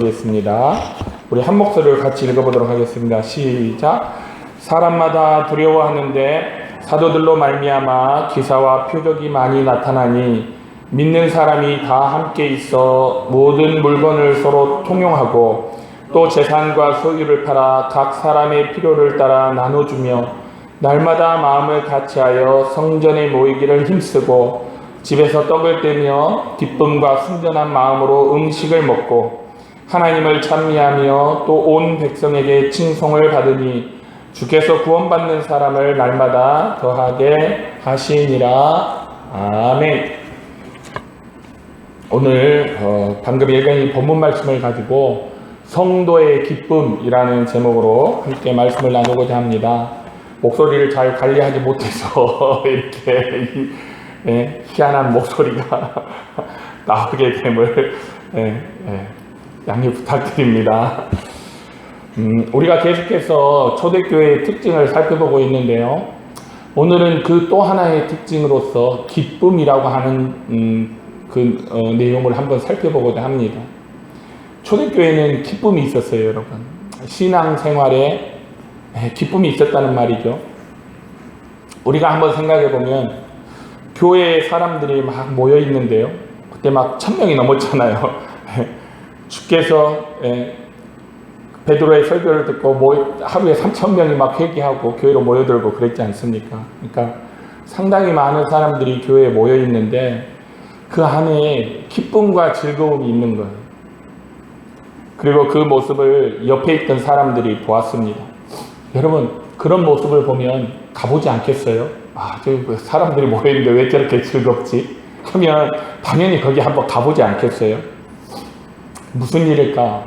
겠습니다. 우리 한 목소리를 같이 읽어보도록 하겠습니다. 시작. 사람마다 두려워하는데 사도들로 말미암아 기사와 표적이 많이 나타나니 믿는 사람이 다 함께 있어 모든 물건을 서로 통용하고 또 재산과 소유를 팔아 각 사람의 필요를 따라 나눠주며 날마다 마음을 같이하여 성전에 모이기를 힘쓰고 집에서 떡을 떼며 기쁨과 순전한 마음으로 음식을 먹고 하나님을 찬미하며 또 온 백성에게 칭송을 받으니 주께서 구원받는 사람을 날마다 더하게 하시니라. 아멘. 오늘 방금 읽은 이 본문 말씀을 가지고 성도의 기쁨이라는 제목으로 함께 말씀을 나누고자 합니다. 목소리를 잘 관리하지 못해서 이렇게 희한한 목소리가 나오게 됨을 양해 부탁드립니다. 우리가 계속해서 초대교회의 특징을 살펴보고 있는데요. 오늘은 그 또 하나의 특징으로서 기쁨이라고 하는 내용을 한번 살펴보고자 합니다. 초대교회는 기쁨이 있었어요, 여러분. 신앙생활에 기쁨이 있었다는 말이죠. 우리가 한번 생각해 보면 교회에 사람들이 막 모여 있는데요. 그때 막 1000명이 넘었잖아요. 주께서 베드로의 설교를 듣고 하루에 3000명이 막 회개하고 교회로 모여들고 그랬지 않습니까? 그러니까 상당히 많은 사람들이 교회에 모여 있는데 그 안에 기쁨과 즐거움이 있는 거예요. 그리고 그 모습을 옆에 있던 사람들이 보았습니다. 여러분, 그런 모습을 보면 가보지 않겠어요? 저 사람들이 모여있는데 왜 저렇게 즐겁지? 그러면 당연히 거기 한번 가보지 않겠어요? 무슨 일일까?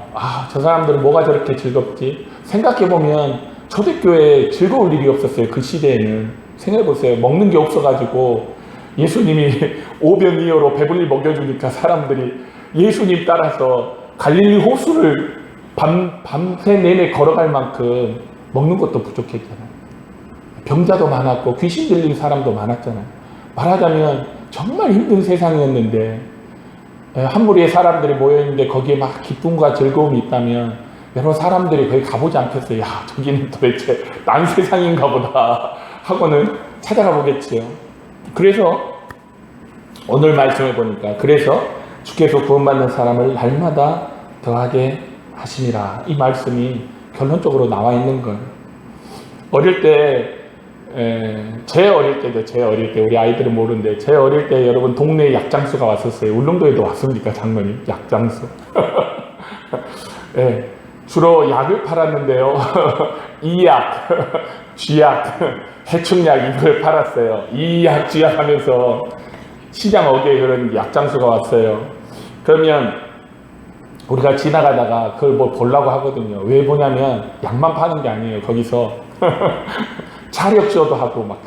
저 사람들은 뭐가 저렇게 즐겁지? 생각해보면 초대교회에 즐거울 일이 없었어요. 그 시대에는. 생각해보세요. 먹는 게 없어가지고 예수님이 오병이어로 배불리 먹여주니까 사람들이 예수님 따라서 갈릴리 호수를 밤새 내내 걸어갈 만큼 먹는 것도 부족했잖아요. 병자도 많았고 귀신 들린 사람도 많았잖아요. 말하자면 정말 힘든 세상이었는데 한 무리의 사람들이 모여있는데 거기에 막 기쁨과 즐거움이 있다면 여러분 사람들이 거기 가보지 않겠어요? 저기는 도대체 딴 세상인가 보다 하고는 찾아가 보겠지요. 그래서 오늘 말씀해 보니까 그래서 주께서 구원받는 사람을 날마다 더하게 하시니라. 이 말씀이 결론적으로 나와 있는 거예요. 어릴 때 제 어릴 때 우리 아이들은 모르는데 제 어릴 때 여러분 동네에 약장수가 왔었어요. 울릉도에도 왔습니까? 장모님 약장수. 주로 약을 팔았는데요. 이약, 쥐약, 해충약 이걸 팔았어요. 이약, 쥐약 하면서 시장 어귀에 그런 약장수가 왔어요. 그러면 우리가 지나가다가 그걸 보려고 하거든요. 왜 보냐면 약만 파는 게 아니에요. 거기서 차력쇼도 하고 막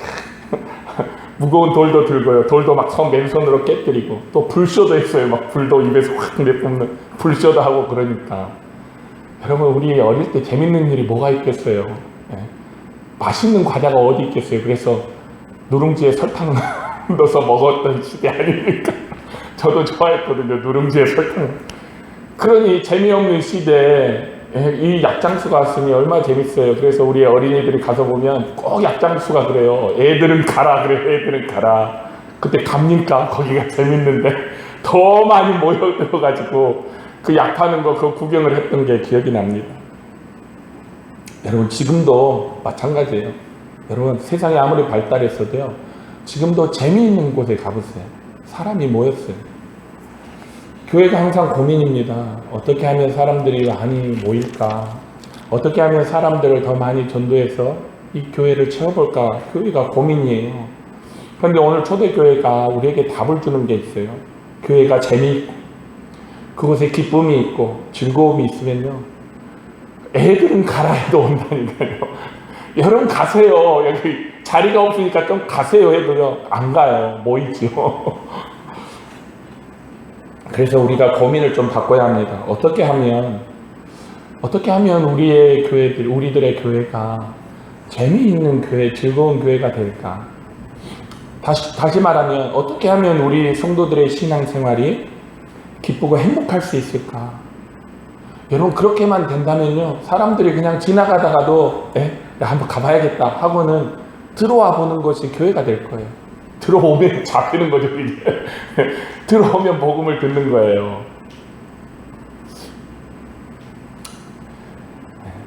무거운 돌도 들고요. 돌도 막 맨손으로 깨뜨리고 또 불쇼도 했어요. 막 불도 입에서 확 내뿜는 불쇼도 하고 그러니까 여러분 우리 어릴 때 재밌는 일이 뭐가 있겠어요. 맛있는 과자가 어디 있겠어요. 그래서 누룽지에 설탕 넣어서 먹었던 시대 아닙니까? 저도 좋아했거든요. 누룽지에 설탕. 그러니 재미없는 시대에 이 약장수가 왔으니 얼마나 재밌어요. 그래서 우리 어린이들이 가서 보면 꼭 약장수가 그래요. 애들은 가라 그래. 애들은 가라. 그때 갑니까? 거기가 재밌는데 더 많이 모여들어가지고 그 약 파는 거 그거 구경을 했던 게 기억이 납니다. 여러분 지금도 마찬가지예요. 여러분 세상이 아무리 발달했어도요. 지금도 재미있는 곳에 가보세요. 사람이 모였어요. 교회가 항상 고민입니다. 어떻게 하면 사람들이 많이 모일까? 어떻게 하면 사람들을 더 많이 전도해서 이 교회를 채워볼까? 교회가 고민이에요. 그런데 오늘 초대교회가 우리에게 답을 주는 게 있어요. 교회가 재미있고 그곳에 기쁨이 있고 즐거움이 있으면요. 애들은 가라 해도 온다니까요. 여러분 가세요. 여기 자리가 없으니까 좀 가세요 해도요. 안 가요. 모이죠. 그래서 우리가 고민을 좀 바꿔야 합니다. 어떻게 하면 우리의 교회들, 우리들의 교회가 재미있는 교회, 즐거운 교회가 될까? 다시 말하면 어떻게 하면 우리 성도들의 신앙생활이 기쁘고 행복할 수 있을까? 여러분 그렇게만 된다면요, 사람들이 그냥 지나가다가도 야, 한번 가봐야겠다 하고는 들어와 보는 것이 교회가 될 거예요. 들어오면 잡히는 거죠, 이게. 들어오면 복음을 듣는 거예요.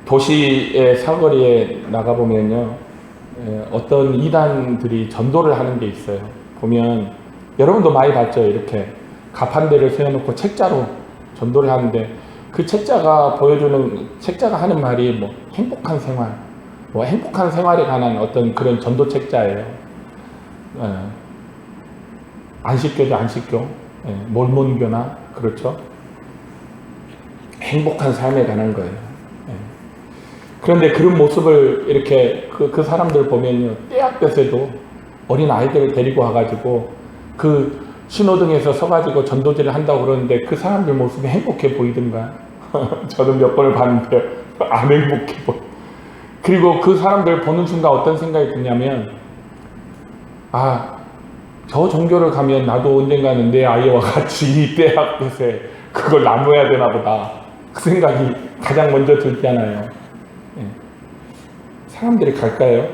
도시의 사거리에 나가보면요, 어떤 이단들이 전도를 하는 게 있어요. 보면 여러분도 많이 봤죠. 이렇게 가판대를 세워놓고 책자로 전도를 하는데, 그 책자가 하는 말이 뭐 행복한 생활, 뭐 행복한 생활에 관한 어떤 그런 전도 책자예요. 안식교죠, 안식교. 몰몬교나, 그렇죠. 행복한 삶에 관한 거예요. 그런데 그런 모습을 이렇게 그 사람들 보면요, 때학볕에도 어린 아이들을 데리고 와가지고 그 신호등에서 서가지고 전도지를 한다고 그러는데 그 사람들 모습이 행복해 보이던가. 저는 몇 번을 봤는데 안 행복해 보여. 그리고 그 사람들 보는 순간 어떤 생각이 드냐면, 아, 저 종교를 가면 나도 언젠가는 내 아이와 같이 이 때학볕에 그걸 나눠야 되나 보다, 그 생각이 가장 먼저 들잖아요. 사람들이 갈까요?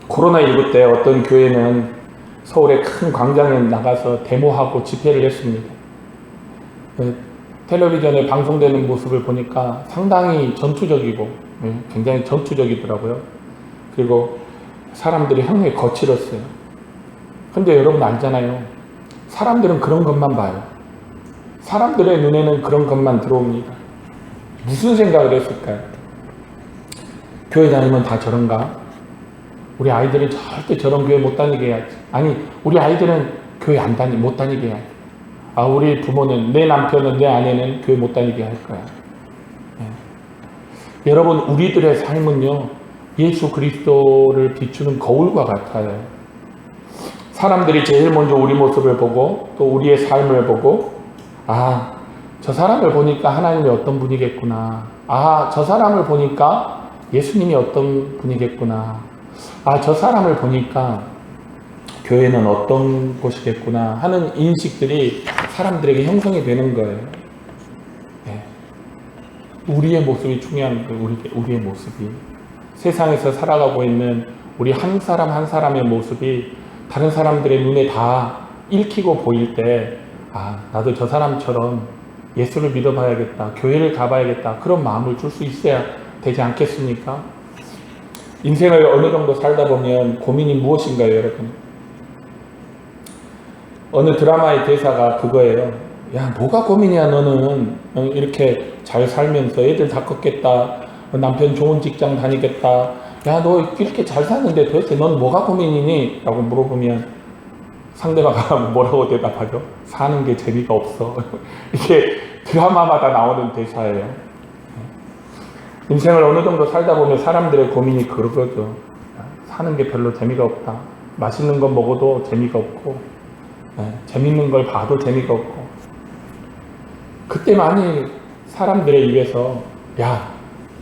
코로나19 때 어떤 교회는 서울의 큰 광장에 나가서 데모하고 집회를 했습니다. 텔레비전에 방송되는 모습을 보니까 상당히 전투적이고 굉장히 전투적이더라고요. 그리고 사람들이 상당히 거칠었어요. 근데 여러분 알잖아요. 사람들은 그런 것만 봐요. 사람들의 눈에는 그런 것만 들어옵니다. 무슨 생각을 했을까요? 교회 다니면 다 저런가? 우리 아이들은 절대 저런 교회 못 다니게 해야지. 아니, 우리 아이들은 교회 못 다니게 해야지. 아, 우리 부모는, 내 남편은, 내 아내는 교회 못 다니게 할 거야. 여러분, 우리들의 삶은요, 예수 그리스도를 비추는 거울과 같아요. 사람들이 제일 먼저 우리 모습을 보고 또 우리의 삶을 보고, 아, 저 사람을 보니까 하나님이 어떤 분이겠구나. 아, 저 사람을 보니까 예수님이 어떤 분이겠구나. 아, 저 사람을 보니까 교회는 어떤 곳이겠구나 하는 인식들이 사람들에게 형성이 되는 거예요. 우리의 모습이 중요한 거예요. 우리의 모습이. 세상에서 살아가고 있는 우리 한 사람 한 사람의 모습이 다른 사람들의 눈에 다 읽히고 보일 때, 아, 나도 저 사람처럼 예수를 믿어봐야겠다, 교회를 가봐야겠다, 그런 마음을 줄 수 있어야 되지 않겠습니까? 인생을 어느 정도 살다 보면 고민이 무엇인가요, 여러분? 어느 드라마의 대사가 그거예요. 야, 뭐가 고민이야, 너는. 이렇게 잘 살면서 애들 다 컸겠다, 남편 좋은 직장 다니겠다, 야, 너 이렇게 잘 사는데 도대체 넌 뭐가 고민이니? 라고 물어보면 상대가 뭐라고 대답하죠? 사는 게 재미가 없어. 이게 드라마마다 나오는 대사예요. 인생을 어느 정도 살다 보면 사람들의 고민이 그러죠. 사는 게 별로 재미가 없다. 맛있는 거 먹어도 재미가 없고, 재밌는 걸 봐도 재미가 없고. 그때 많이 사람들의 입에서, 야,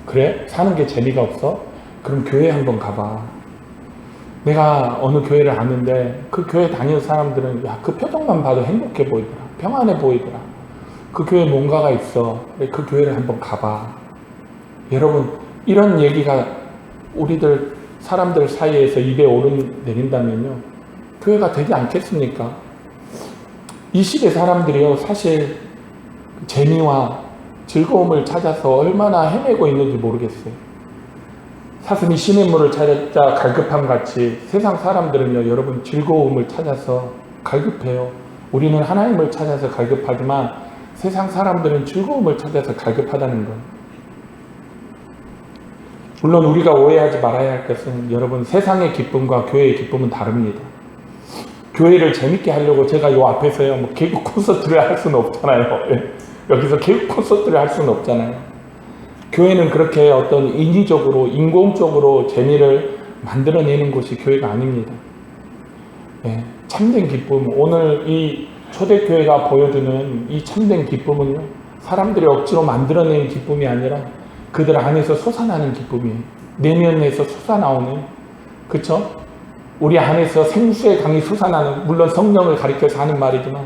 그래? 사는 게 재미가 없어? 그럼 교회 한번 가봐. 내가 어느 교회를 갔는데 그 교회 다니는 사람들은, 야, 그 표정만 봐도 행복해 보이더라. 평안해 보이더라. 그 교회에 뭔가가 있어. 그 교회를 한번 가봐. 여러분, 이런 얘기가 우리들 사람들 사이에서 입에 오르내린다면요, 교회가 되지 않겠습니까? 이 시대 사람들이요, 사실 재미와 즐거움을 찾아서 얼마나 헤매고 있는지 모르겠어요. 사슴이 시냇물을 찾자 갈급함 같이 세상 사람들은요, 여러분, 즐거움을 찾아서 갈급해요. 우리는 하나님을 찾아서 갈급하지만 세상 사람들은 즐거움을 찾아서 갈급하다는 거예요. 물론 우리가 오해하지 말아야 할 것은, 여러분, 세상의 기쁨과 교회의 기쁨은 다릅니다. 교회를 재밌게 하려고 제가 요 앞에서요, 뭐 개그 콘서트를 할 수는 없잖아요. 여기서 개그 콘서트를 할 수는 없잖아요. 교회는 그렇게 어떤 인위적으로, 인공적으로 재미를 만들어내는 곳이 교회가 아닙니다. 참된 기쁨, 오늘 이 초대교회가 보여주는 이 참된 기쁨은요, 사람들이 억지로 만들어낸 기쁨이 아니라 그들 안에서 솟아나는 기쁨이에요. 내면에서 솟아나오는, 그쵸? 우리 안에서 생수의 강이 솟아나는, 물론 성령을 가리켜서 하는 말이지만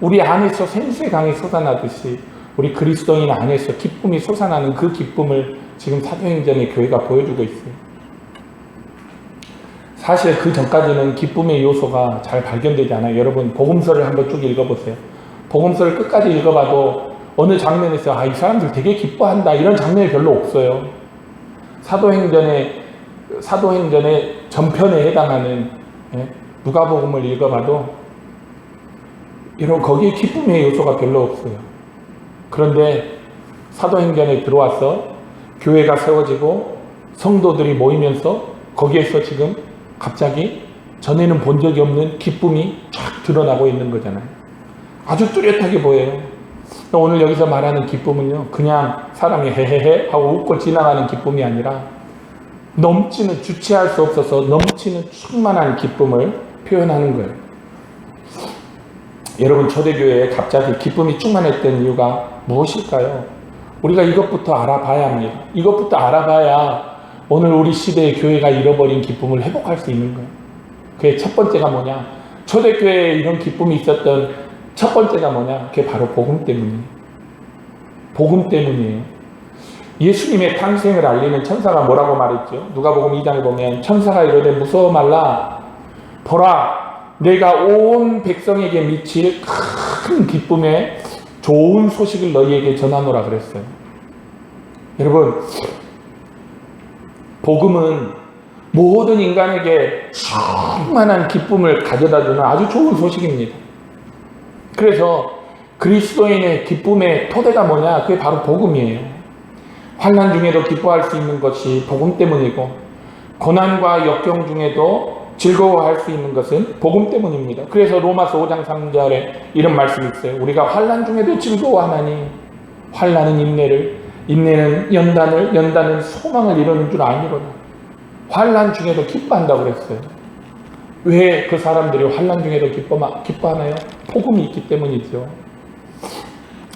우리 안에서 생수의 강이 솟아나듯이 우리 그리스도인 안에서 기쁨이 솟아나는 그 기쁨을 지금 사도행전의 교회가 보여주고 있어요. 사실 그 전까지는 기쁨의 요소가 잘 발견되지 않아요. 여러분 복음서를 한번 쭉 읽어보세요. 복음서를 끝까지 읽어봐도 어느 장면에서 이 사람들 되게 기뻐한다 이런 장면이 별로 없어요. 사도행전의 전편에 해당하는 누가복음을 읽어봐도 여러분 거기에 기쁨의 요소가 별로 없어요. 그런데 사도행전에 들어와서 교회가 세워지고 성도들이 모이면서 거기에서 지금 갑자기 전에는 본 적이 없는 기쁨이 쫙 드러나고 있는 거잖아요. 아주 뚜렷하게 보여요. 오늘 여기서 말하는 기쁨은요, 그냥 사람이 헤헤헤 하고 웃고 지나가는 기쁨이 아니라 넘치는, 주체할 수 없어서 넘치는 충만한 기쁨을 표현하는 거예요. 여러분 초대교회에 갑자기 기쁨이 충만했던 이유가 무엇일까요? 우리가 이것부터 알아봐야 합니다. 이것부터 알아봐야 오늘 우리 시대의 교회가 잃어버린 기쁨을 회복할 수 있는 거예요. 그게 첫 번째가 뭐냐? 초대교회에 이런 기쁨이 있었던 첫 번째가 뭐냐? 그게 바로 복음 때문이에요. 복음 때문이에요. 예수님의 탄생을 알리는 천사가 뭐라고 말했죠? 누가복음 2장에 보면 천사가 이르되 무서워 말라. 보라, 내가 온 백성에게 미칠 큰 기쁨의 좋은 소식을 너희에게 전하노라 그랬어요. 여러분, 복음은 모든 인간에게 충만한 기쁨을 가져다주는 아주 좋은 소식입니다. 그래서 그리스도인의 기쁨의 토대가 뭐냐? 그게 바로 복음이에요. 환난 중에도 기뻐할 수 있는 것이 복음 때문이고, 고난과 역경 중에도 즐거워할 수 있는 것은 복음 때문입니다. 그래서 로마서 5장 3절에 이런 말씀이 있어요. 우리가 환난 중에도 즐거워하나니 환난은 인내를, 인내는 연단을, 연단은 소망을 이루는 줄 아니로다. 환난 중에도 기뻐한다고 그랬어요. 왜 그 사람들이 환난 중에도 기뻐하나요? 복음이 있기 때문이죠.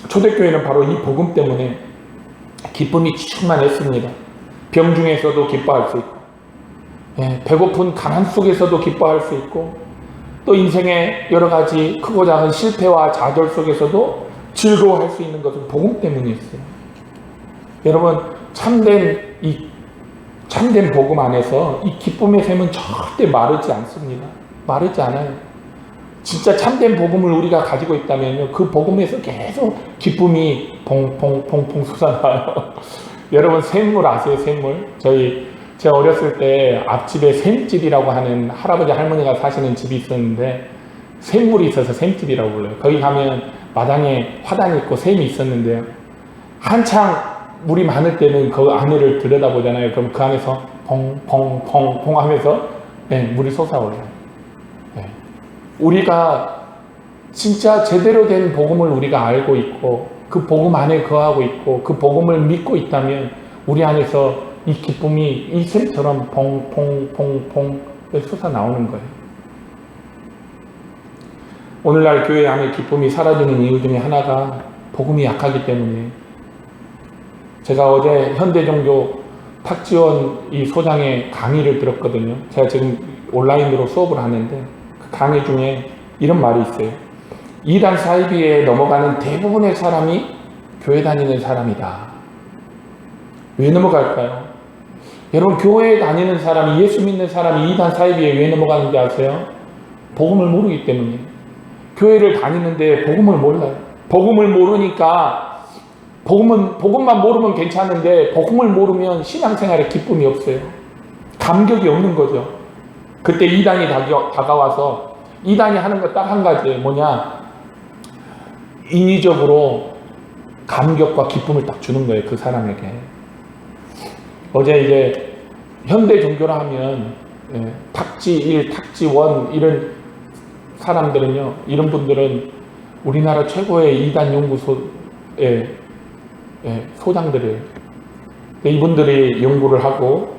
초대교회는 바로 이 복음 때문에 기쁨이 충만했습니다. 병 중에서도 기뻐할 수 있고, 배고픈 가난 속에서도 기뻐할 수 있고, 또 인생의 여러 가지 크고 작은 실패와 좌절 속에서도 즐거워할 수 있는 것은 복음 때문이었어요. 여러분, 참된 복음 안에서 이 기쁨의 샘은 절대 마르지 않습니다. 마르지 않아요. 진짜 참된 복음을 우리가 가지고 있다면요, 그 복음에서 계속 기쁨이 퐁퐁퐁퐁 솟아나요. 여러분, 샘물 아세요? 샘물? 제가 어렸을 때 앞집에 샘집이라고 하는 할아버지 할머니가 사시는 집이 있었는데, 샘물이 있어서 샘집이라고 불러요. 거기 가면 마당에 화단이 있고 샘이 있었는데요, 한창 물이 많을 때는 그 안에를 들여다보잖아요. 그럼 그 안에서 퐁퐁퐁퐁 하면서 물이 솟아올라요. 우리가 진짜 제대로 된 복음을 우리가 알고 있고 그 복음 안에 거하고 있고 그 복음을 믿고 있다면 우리 안에서 이 기쁨이 이 샘처럼 퐁퐁퐁퐁 솟아나오는 거예요. 오늘날 교회 안에 기쁨이 사라지는 이유 중에 하나가 복음이 약하기 때문이에요. 제가 어제 현대종교 탁지원 이 소장의 강의를 들었거든요. 제가 지금 온라인으로 수업을 하는데 그 강의 중에 이런 말이 있어요. 이단 사이비에 넘어가는 대부분의 사람이 교회 다니는 사람이다. 왜 넘어갈까요? 여러분, 교회에 다니는 사람이, 예수 믿는 사람이 이단 사이비에 왜 넘어가는지 아세요? 복음을 모르기 때문이에요. 교회를 다니는데 복음을 몰라요. 복음을 모르니까 복음만 모르면 괜찮은데 복음을 모르면 신앙생활에 기쁨이 없어요. 감격이 없는 거죠. 그때 이단이 다가와서 이단이 하는 거 딱 한 가지예요. 뭐냐? 인위적으로 감격과 기쁨을 딱 주는 거예요. 그 사람에게. 어제 이제 현대 종교라 하면 탁지 1, 탁지 1 이런 사람들은요, 이런 분들은 우리나라 최고의 이단 연구소의 소장들이에요. 이분들이 연구를 하고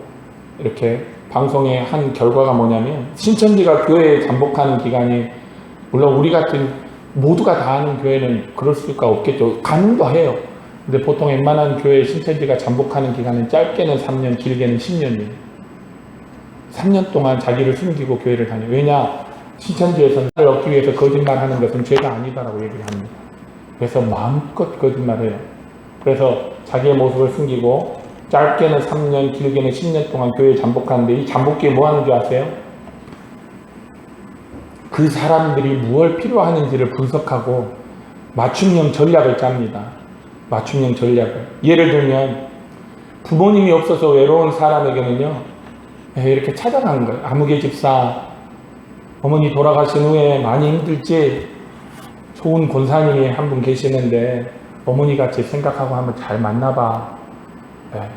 이렇게 방송에 한 결과가 뭐냐면, 신천지가 교회에 잠복하는 기간이, 물론 우리 같은 모두가 다 하는 교회는 그럴 수가 없겠죠. 가능도 해요. 근데 보통 웬만한 교회 신천지가 잠복하는 기간은 짧게는 3년, 길게는 10년이에요. 3년 동안 자기를 숨기고 교회를 다녀요. 왜냐? 신천지에서는 나를 얻기 위해서 거짓말하는 것은 죄가 아니다라고 얘기를 합니다. 그래서 마음껏 거짓말해요. 그래서 자기의 모습을 숨기고 짧게는 3년, 길게는 10년 동안 교회에 잠복하는데 이 잠복기에 뭐 하는 줄 아세요? 그 사람들이 무엇 필요하는지를 분석하고 맞춤형 전략을 짭니다. 맞춤형 전략을. 예를 들면 부모님이 없어서 외로운 사람에게는요, 이렇게 찾아가는 거예요. 아무개 집사, 어머니 돌아가신 후에 많이 힘들지? 좋은 권사님이 한 분 계시는데 어머니 같이 생각하고 한번 잘 만나봐. 네.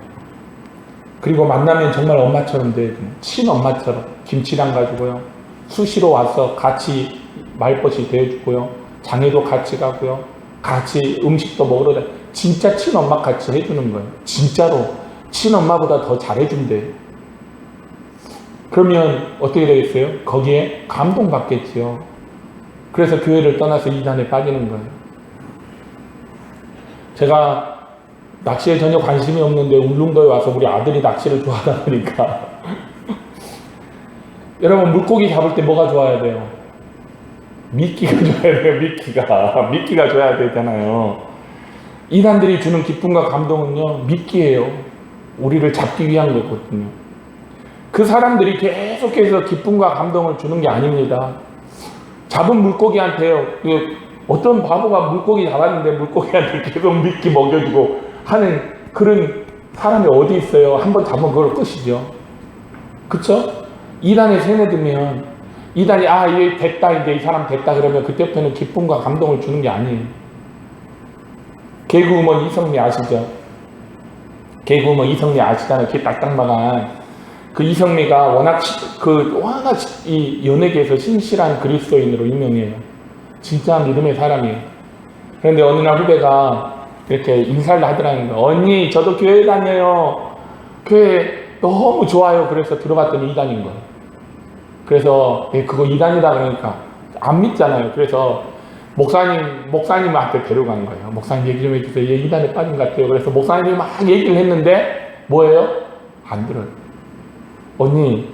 그리고 만나면 정말 엄마처럼 돼. 친엄마처럼 김치랑 가지고요. 수시로 와서 같이 말벗이 되어주고요. 장에도 같이 가고요. 같이 음식도 먹으러 다니고 진짜 친엄마 같이 해주는 거예요. 진짜로 친엄마보다 더 잘해준대요. 그러면 어떻게 되겠어요? 거기에 감동받겠지요. 그래서 교회를 떠나서 이단에 빠지는 거예요. 제가 낚시에 전혀 관심이 없는데 울릉도에 와서 우리 아들이 낚시를 좋아하다 보니까 여러분 물고기 잡을 때 뭐가 좋아야 돼요? 미끼가 좋아야 돼요. 미끼가 좋아야 되잖아요. 이단들이 주는 기쁨과 감동은요, 미끼예요. 우리를 잡기 위한 거거든요. 그 사람들이 계속해서 기쁨과 감동을 주는 게 아닙니다. 잡은 물고기한테요, 어떤 바보가 물고기 잡았는데 물고기한테 계속 미끼 먹여주고 하는 그런 사람이 어디 있어요? 한번 잡으면 그걸 끝이죠. 그쵸? 이단에 세뇌되면 이단이 이게 됐다, 이제 이 사람 됐다 그러면 그때부터는 기쁨과 감동을 주는 게 아니에요. 개그우먼 이성미 아시죠? 개그우먼 이성미 아시잖아요. 키 딱딱마간 그 이성미가 워낙 이 연예계에서 신실한 그리스도인으로 유명해요. 진짜 믿음의 사람이에요. 그런데 어느 날 후배가 이렇게 인사를 하더라는 거예요. 언니, 저도 교회 다녀요. 교회 너무 좋아요. 그래서 들어갔더니 이단인 거예요. 그래서 그거 이단이다 그러니까 안 믿잖아요. 그래서 목사님한테 데려간 거예요. 목사님 얘기 좀 해주세요. 얘 이단에 빠진 것 같아요. 그래서 목사님이 막 얘기를 했는데 뭐예요? 안 들어요. 언니,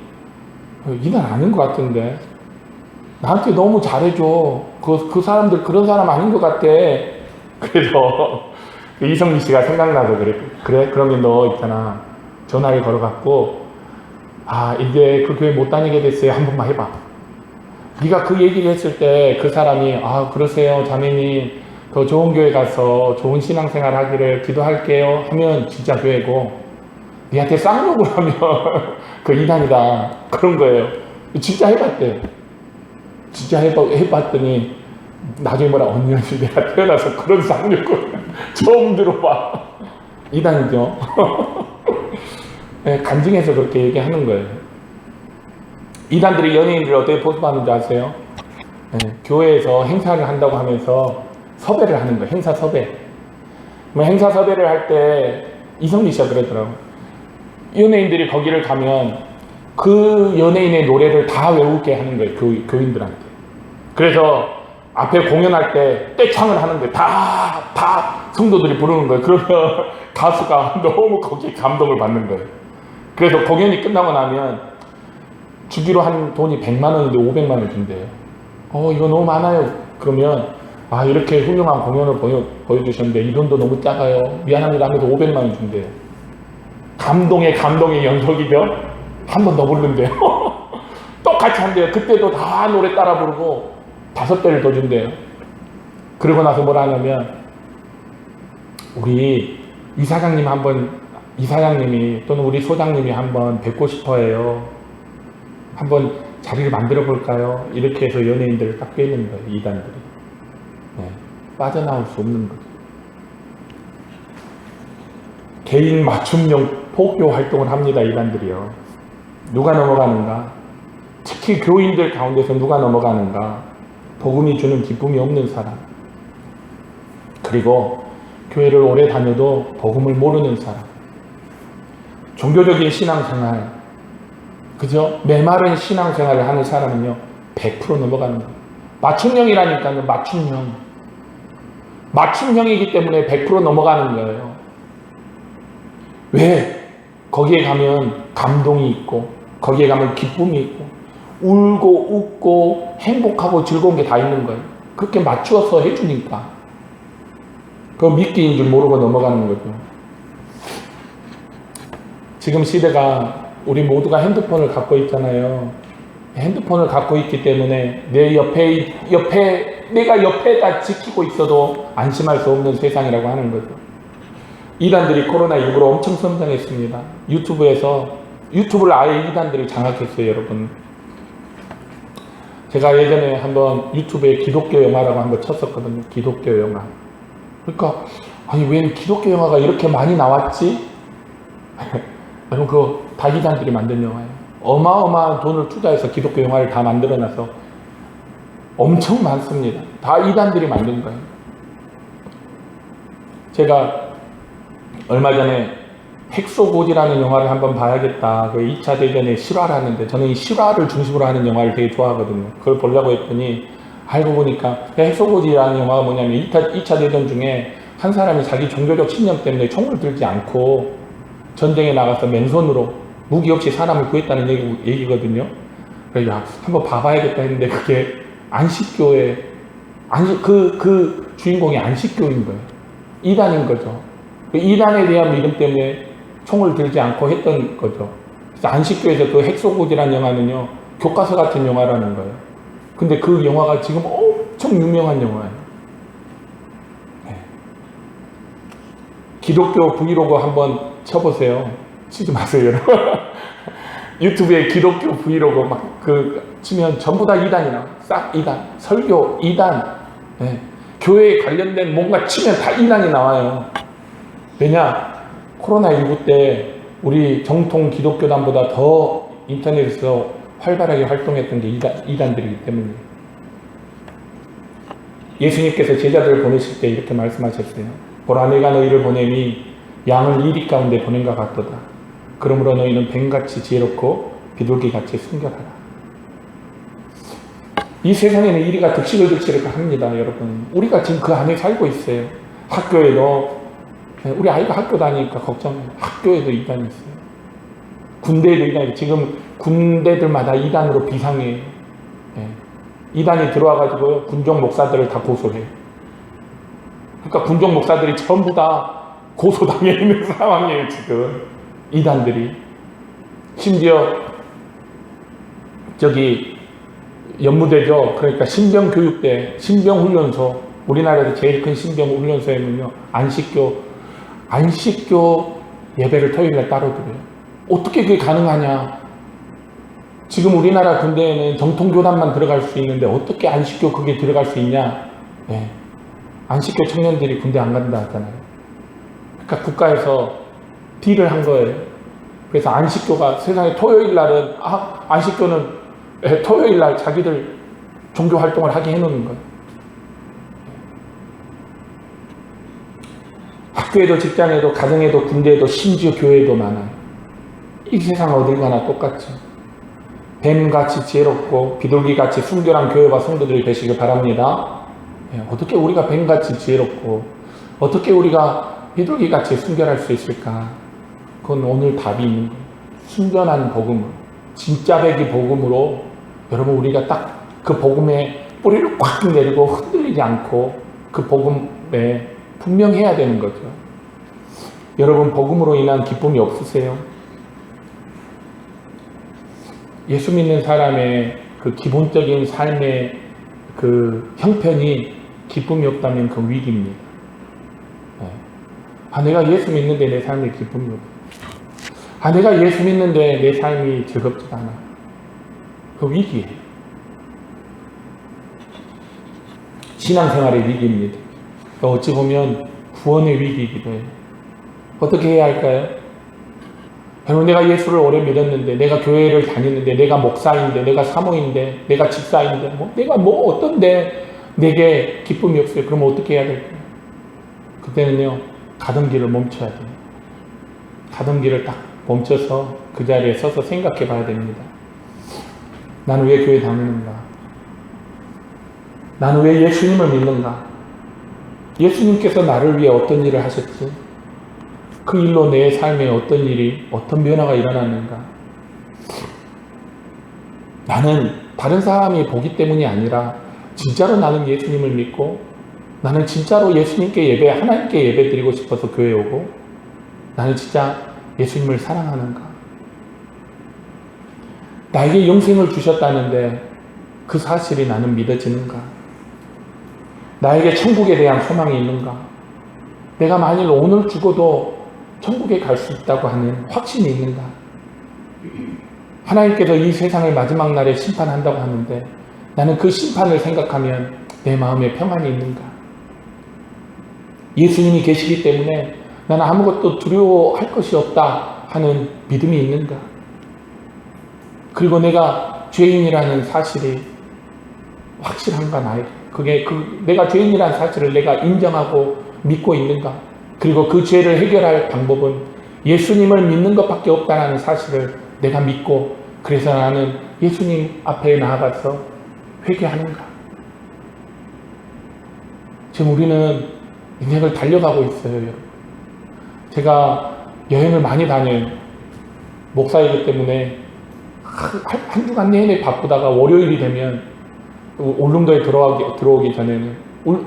이단 아닌 것 같은데 나한테 너무 잘해줘. 그 사람들 그런 사람 아닌 것 같아. 그래서 이성미 씨가 생각나서 그래? 그러면 너 있잖아. 전화를 걸어갖고 이제 그 교회 못 다니게 됐어요. 한 번만 해봐. 네가 그 얘기를 했을 때 그 사람이 그러세요 자매님, 더 좋은 교회 가서 좋은 신앙생활 하기를 기도할게요 하면 진짜 교회고, 니한테 쌍욕을 하면 그 이단이다 그런 거예요. 진짜 해봤대요. 진짜 해봤더니 나중에 언니 내가 태어나서 그런 쌍욕을 처음 들어봐. 이단이죠. 네, 간증해서 그렇게 얘기하는 거예요. 이단들이 연예인들을 어떻게 포섭하는지 아세요? 네, 교회에서 행사를 한다고 하면서 섭외를 하는 거예요. 행사 섭외. 행사 섭외를 할 때 이성미 씨가 그러더라고요. 연예인들이 거기를 가면 그 연예인의 노래를 다 외우게 하는 거예요. 교인들한테. 그래서 앞에 공연할 때 떼창을 하는 거예요. 다 성도들이 부르는 거예요. 그러면 가수가 너무 거기에 감동을 받는 거예요. 그래서 공연이 끝나고 나면 주기로 한 돈이 100만 원인데 500만 원 준대요. 이거 너무 많아요. 그러면 이렇게 훌륭한 공연을 보여주셨는데 이 돈도 너무 작아요. 미안합니다 하면서 500만 원 준대요. 감동의 연속이죠. 한 번 더 부른대요. 똑같이 한대요. 그때도 다 노래 따라 부르고 5배를 더 준대요. 그러고 나서 뭐라 하냐면 우리 이사장님이 또는 우리 소장님이 한번 뵙고 싶어 해요. 한번 자리를 만들어 볼까요? 이렇게 해서 연예인들을 딱 빼는 거예요. 이단들이. 네, 빠져나올 수 없는 거죠. 개인 맞춤형 포교 활동을 합니다. 이단들이요. 누가 넘어가는가? 특히 교인들 가운데서 누가 넘어가는가? 복음이 주는 기쁨이 없는 사람. 그리고 교회를 오래 다녀도 복음을 모르는 사람. 종교적인 신앙생활, 그죠? 메마른 신앙생활을 하는 사람은요 100% 넘어가는 거예요. 맞춤형이라니까요. 맞춤형이기 때문에 100% 넘어가는 거예요. 왜? 거기에 가면 감동이 있고 거기에 가면 기쁨이 있고 울고 웃고 행복하고 즐거운 게 다 있는 거예요. 그렇게 맞추어서 해주니까. 그 미끼인 줄 모르고 넘어가는 거죠. 지금 시대가 우리 모두가 핸드폰을 갖고 있잖아요. 핸드폰을 갖고 있기 때문에 내 내가 옆에다 지키고 있어도 안심할 수 없는 세상이라고 하는 거죠. 이단들이 코로나19로 엄청 성장했습니다. 유튜브를 아예 이단들이 장악했어요, 여러분. 제가 예전에 한번 유튜브에 기독교 영화라고 한번 쳤었거든요. 기독교 영화. 그러니까 아니 왜 기독교 영화가 이렇게 많이 나왔지? 여러분 그거 다 이단들이 만든 영화예요. 어마어마한 돈을 투자해서 기독교 영화를 다 만들어놔서 엄청 많습니다. 다 이단들이 만든 거예요. 제가 얼마 전에 핵소고지라는 영화를 한번 봐야겠다. 그 2차 대전의 실화를 하는데 저는 이 실화를 중심으로 하는 영화를 되게 좋아하거든요. 그걸 보려고 했더니 알고 보니까 핵소고지라는 영화가 뭐냐면 2차 대전 중에 한 사람이 자기 종교적 신념 때문에 총을 들지 않고 전쟁에 나가서 맨손으로 무기 없이 사람을 구했다는 얘기거든요. 그래서 야, 한번 봐봐야겠다 했는데 그게 안식교의 그 주인공이 안식교인 거예요. 이단인 거죠. 그 이단에 대한 믿음 때문에 총을 들지 않고 했던 거죠. 그래서 안식교에서 그 핵소고지라는 영화는요, 교과서 같은 영화라는 거예요. 근데 그 영화가 지금 엄청 유명한 영화예요. 네. 기독교 브이로그 한번 쳐보세요. 치지 마세요, 여러분. 유튜브에 기독교 브이로그 막 치면 전부 다 이단이 나와요. 싹 이단. 설교 이단. 네. 교회에 관련된 뭔가 치면 다 이단이 나와요. 왜냐? 코로나19 때 우리 정통 기독교단보다 더 인터넷에서 활발하게 활동했던 게 이단들이기 때문에. 예수님께서 제자들을 보내실 때 이렇게 말씀하셨어요. 보라 내가 너희를 보내니 양을 이리 가운데 보낸것 같도다. 그러므로 너희는 뱀같이 지혜롭고 비둘기같이 순결하라. 이 세상에는 이리가 득실을 합니다, 여러분. 우리가 지금 그 안에 살고 있어요. 학교에도 우리 아이가 학교 다니니까 걱정해요. 학교에도 이단이 있어요. 군대에도 이단이 있어요. 지금 군대들마다 이단으로 비상해요. 이단이 들어와가지고요, 군종 목사들을 다 고소해요. 그러니까 군종 목사들이 전부 다 고소당해 있는 상황이에요, 지금. 이단들이. 심지어, 연무대죠. 그러니까 신병교육대, 신병훈련소, 우리나라에서 제일 큰 신병훈련소에는요, 안식교 예배를 토요일날 따로 드려요. 어떻게 그게 가능하냐? 지금 우리나라 군대에는 정통교단만 들어갈 수 있는데 어떻게 안식교 그게 들어갈 수 있냐? 네. 안식교 청년들이 군대 안 간다 하잖아요. 그러니까 국가에서 딜을 한 거예요. 그래서 안식교가 세상에 토요일 날은 안식교는 토요일 날 자기들 종교 활동을 하게 해놓는 거예요. 학교에도 직장에도 가정에도 군대에도 심지어 교회에도 많아요. 이 세상 어딜 가나 똑같죠. 뱀같이 지혜롭고 비둘기같이 순결한 교회와 성도들이 되시길 바랍니다. 어떻게 우리가 뱀같이 지혜롭고 어떻게 우리가 비둘기같이 순결할 수 있을까? 그건 오늘 답이 있는 거예요. 순전한 복음으로, 진짜 백이 복음으로 여러분 우리가 딱 그 복음에 뿌리를 꽉 내리고 흔들리지 않고 그 복음에 분명해야 되는 거죠. 여러분 복음으로 인한 기쁨이 없으세요? 예수 믿는 사람의 그 기본적인 삶의 그 형편이 기쁨이 없다면 그 위기입니다. 내가 예수 믿는데 내 삶에 기쁨이 없어. 내가 예수 믿는데 내 삶이 즐겁지 않아. 그 위기예요. 신앙생활의 위기입니다. 어찌 보면 구원의 위기이기도 해요. 어떻게 해야 할까요? 여러분 내가 예수를 오래 믿었는데 내가 교회를 다니는데 내가 목사인데 내가 사모인데 내가 집사인데 내가 어떤데 내게 기쁨이 없어요. 그럼 어떻게 해야 될까요? 그때는요 가던 길을 멈춰야 돼요. 가던 길을 딱 멈춰서 그 자리에 서서 생각해 봐야 됩니다. 나는 왜 교회 다니는가? 나는 왜 예수님을 믿는가? 예수님께서 나를 위해 어떤 일을 하셨지? 그 일로 내 삶에 어떤 변화가 일어났는가? 나는 다른 사람이 보기 때문이 아니라 진짜로 나는 예수님을 믿고 나는 진짜로 예수님께 예배, 하나님께 예배 드리고 싶어서 교회에 오고, 나는 진짜 예수님을 사랑하는가? 나에게 영생을 주셨다는데 그 사실이 나는 믿어지는가? 나에게 천국에 대한 소망이 있는가? 내가 만일 오늘 죽어도 천국에 갈 수 있다고 하는 확신이 있는가? 하나님께서 이 세상을 마지막 날에 심판한다고 하는데 나는 그 심판을 생각하면 내 마음에 평안이 있는가? 예수님이 계시기 때문에 나는 아무것도 두려워할 것이 없다 하는 믿음이 있는가? 그리고 내가 죄인이라는 사실이 확실한가 나에게? 내가 죄인이라는 사실을 내가 인정하고 믿고 있는가? 그리고 그 죄를 해결할 방법은 예수님을 믿는 것밖에 없다는 사실을 내가 믿고, 그래서 나는 예수님 앞에 나아가서 회개하는가? 지금 우리는 인생을 달려가고 있어요, 여러분. 제가 여행을 많이 다녀요. 목사이기 때문에 한 주간 내내 바쁘다가 월요일이 되면, 울릉도에 들어오기 전에는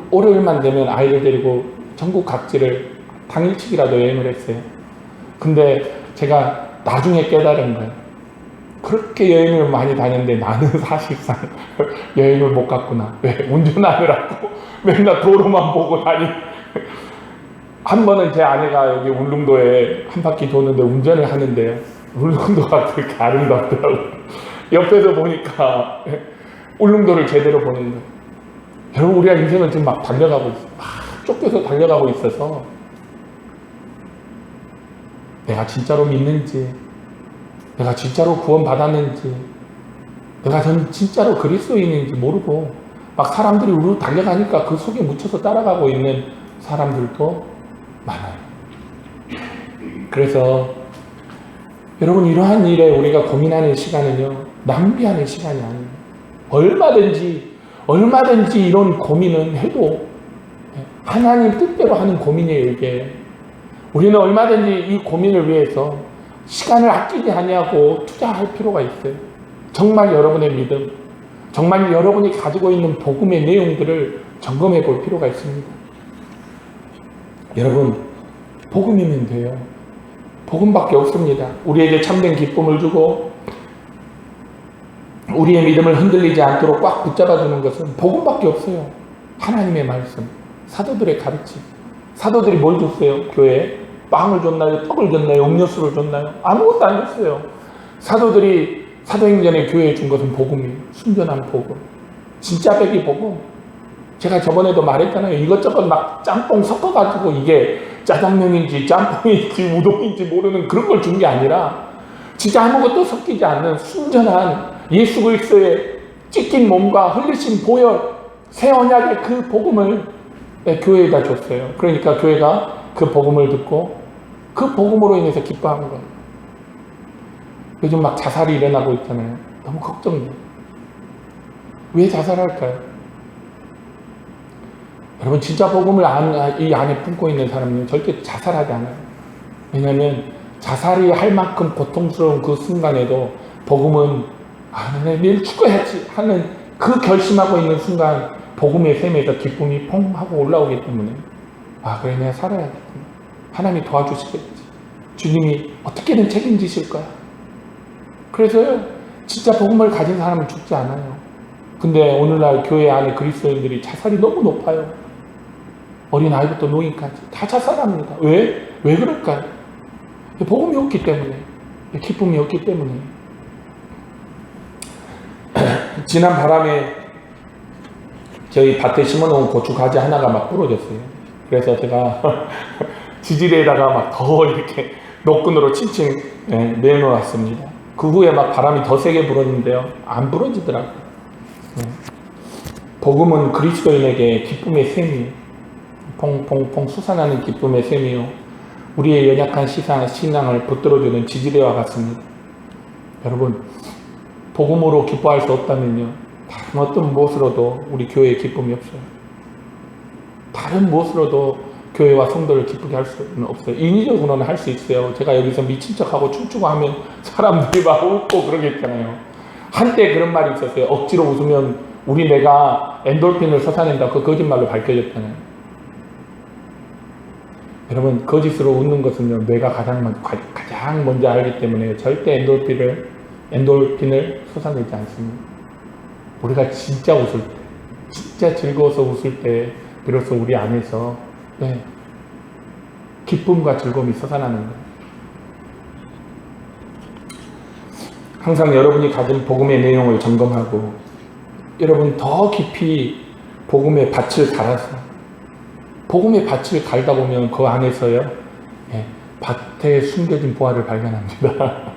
월요일만 되면 아이를 데리고 전국 각지를 당일치기라도 여행을 했어요. 근데 제가 나중에 깨달은 거예요. 그렇게 여행을 많이 다녔는데 나는 사실상 여행을 못 갔구나. 왜? 운전하느라고 맨날 도로만 보고 다니. 한 번은 제 아내가 여기 울릉도에 한 바퀴 도는데 운전을 하는데요. 울릉도가 그렇게 아름답더라고요. 옆에서 보니까 울릉도를 제대로 보는 거예요. 여러분, 우리가 인생을 지금 막 달려가고 있어요. 막 쫓겨서 달려가고 있어서 내가 진짜로 믿는지, 내가 진짜로 구원받았는지, 내가 진짜로 그리스도인인지 모르고 막 사람들이 우르르 달려가니까 그 속에 묻혀서 따라가고 있는 사람들도 많아요. 그래서 여러분, 이러한 일에 우리가 고민하는 시간은요, 낭비하는 시간이 아니에요. 얼마든지 이런 고민은 해도 하나님 뜻대로 하는 고민이에요, 이게. 우리는 얼마든지 이 고민을 위해서 시간을 아끼지 아니하고 투자할 필요가 있어요. 정말 여러분의 믿음, 정말 여러분이 가지고 있는 복음의 내용들을 점검해 볼 필요가 있습니다. 여러분, 복음이면 돼요. 복음밖에 없습니다. 우리에게 참된 기쁨을 주고 우리의 믿음을 흔들리지 않도록 꽉 붙잡아주는 것은 복음밖에 없어요. 하나님의 말씀, 사도들의 가르침. 사도들이 뭘 줬어요? 교회에 빵을 줬나요? 떡을 줬나요? 음료수를 줬나요? 아무것도 안 줬어요. 사도들이 사도행전에 교회에 준 것은 복음이에요. 순전한 복음, 진짜 백이 복음. 제가 저번에도 말했잖아요. 이것저것 막 짬뽕 섞어가지고 이게 짜장면인지 짬뽕인지 우동인지 모르는 그런 걸 준 게 아니라 진짜 아무것도 섞이지 않는 순전한 예수 그리스도의 찢긴 몸과 흘리신 보혈, 새 언약의 그 복음을 교회에다 줬어요. 그러니까 교회가 그 복음을 듣고 그 복음으로 인해서 기뻐한 거예요. 요즘 막 자살이 일어나고 있잖아요. 너무 걱정돼요. 왜 자살할까요? 여러분, 진짜 복음을 이 안에 품고 있는 사람은 절대 자살하지 않아요. 왜냐하면 자살이 할 만큼 고통스러운 그 순간에도 복음은 내일 죽어야지 하는 그 결심하고 있는 순간 복음의 샘에서 기쁨이 퐁 하고 올라오기 때문에 그래, 내가 살아야겠구나. 하나님이 도와주시겠지. 주님이 어떻게든 책임지실 거야. 그래서요, 진짜 복음을 가진 사람은 죽지 않아요. 근데 오늘날 교회 안에 그리스도인들이 자살이 너무 높아요. 어린아이부터 노인까지 다 자살합니다. 왜? 왜 그럴까요? 복음이 없기 때문에, 기쁨이 없기 때문에. 지난 바람에 저희 밭에 심어놓은 고추 가지 하나가 막 부러졌어요. 그래서 제가 지지대에다가 막 더 이렇게 노끈으로 칭칭 내놓았습니다. 그 후에 막 바람이 더 세게 불었는데요, 안 부러지더라고요. 복음은 그리스도인에게 기쁨의 샘이에요. 퐁퐁퐁 솟아나는 기쁨의 샘이요, 우리의 연약한 신앙을 붙들어주는 지지대와 같습니다. 여러분, 복음으로 기뻐할 수 없다면요, 다른 어떤 무엇으로도 우리 교회에 기쁨이 없어요. 다른 무엇으로도 교회와 성도를 기쁘게 할 수는 없어요. 인위적으로는 할 수 있어요. 제가 여기서 미친 척하고 춤추고 하면 사람들이 막 웃고 그러겠잖아요. 한때 그런 말이 있었어요. 억지로 웃으면 우리 뇌가 엔돌핀을 솟아낸다. 그 거짓말로 밝혀졌잖아요. 여러분, 거짓으로 웃는 것은요, 뇌가 가장 먼저 알기 때문에 절대 엔돌핀을 솟아내지 않습니다. 우리가 진짜 웃을 때, 진짜 즐거워서 웃을 때 비로소 우리 안에서 기쁨과 즐거움이 솟아나는 거예요. 항상 여러분이 가진 복음의 내용을 점검하고 여러분 더 깊이 복음의 밭을 갈아서 복음의 밭을 갈다 보면 그 안에서요 밭에 숨겨진 보화를 발견합니다.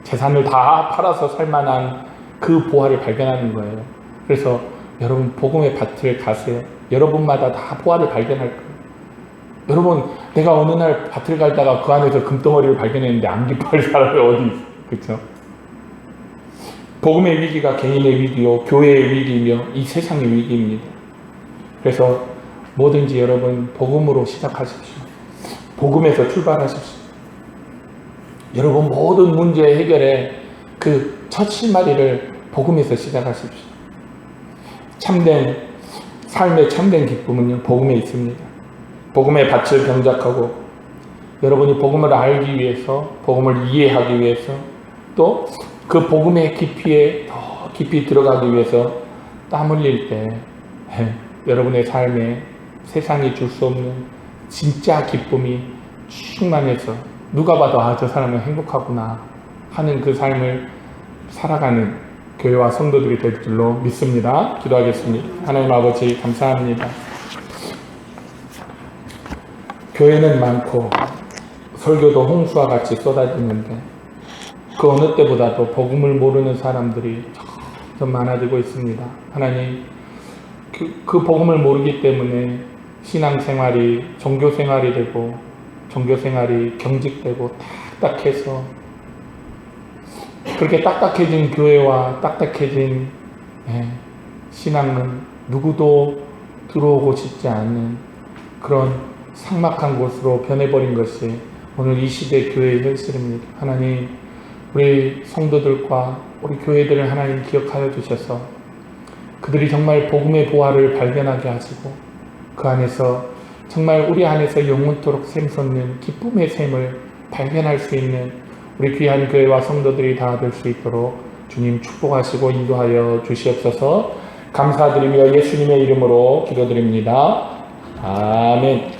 재산을 다 팔아서 살만한 그 보화를 발견하는 거예요. 그래서 여러분 복음의 밭을 가세요. 여러분마다 다 보화를 발견할 거예요. 여러분, 내가 어느 날 밭을 갈다가 그 안에서 금덩어리를 발견했는데 안 기뻐할 사람이 어디 있어요? 그렇죠? 복음의 위기가 개인의 위기요, 교회의 위기이며 이 세상의 위기입니다. 그래서 뭐든지 여러분 복음으로 시작하십시오. 복음에서 출발하십시오. 여러분 모든 문제 해결의 그 첫 실마리를 복음에서 시작하십시오. 참된 삶의 참된 기쁨은요 복음에 있습니다. 복음의 밭을 경작하고 여러분이 복음을 알기 위해서, 복음을 이해하기 위해서, 또 그 복음의 깊이에 더 깊이 들어가기 위해서 땀 흘릴 때 여러분의 삶에 세상이 줄 수 없는 진짜 기쁨이 충만해서 누가 봐도 아, 저 사람은 행복하구나 하는 그 삶을 살아가는 교회와 성도들이 될 줄로 믿습니다. 기도하겠습니다. 하나님 아버지 감사합니다. 교회는 많고 설교도 홍수와 같이 쏟아지는데 그 어느 때보다도 복음을 모르는 사람들이 점점 많아지고 있습니다. 하나님, 그 복음을 모르기 때문에 신앙생활이 종교생활이 되고 종교생활이 경직되고 딱딱해서 그렇게 딱딱해진 교회와 딱딱해진 신앙은 누구도 들어오고 싶지 않는 그런 삭막한 곳으로 변해버린 것이 오늘 이 시대 교회의 현실입니다. 하나님, 우리 성도들과 우리 교회들을 하나님 기억하여 주셔서 그들이 정말 복음의 보화를 발견하게 하시고 그 안에서 정말 우리 안에서 영원토록 샘솟는 기쁨의 샘을 발견할 수 있는 우리 귀한 교회와 성도들이 다 될 수 있도록 주님 축복하시고 인도하여 주시옵소서. 감사드리며 예수님의 이름으로 기도드립니다. 아멘.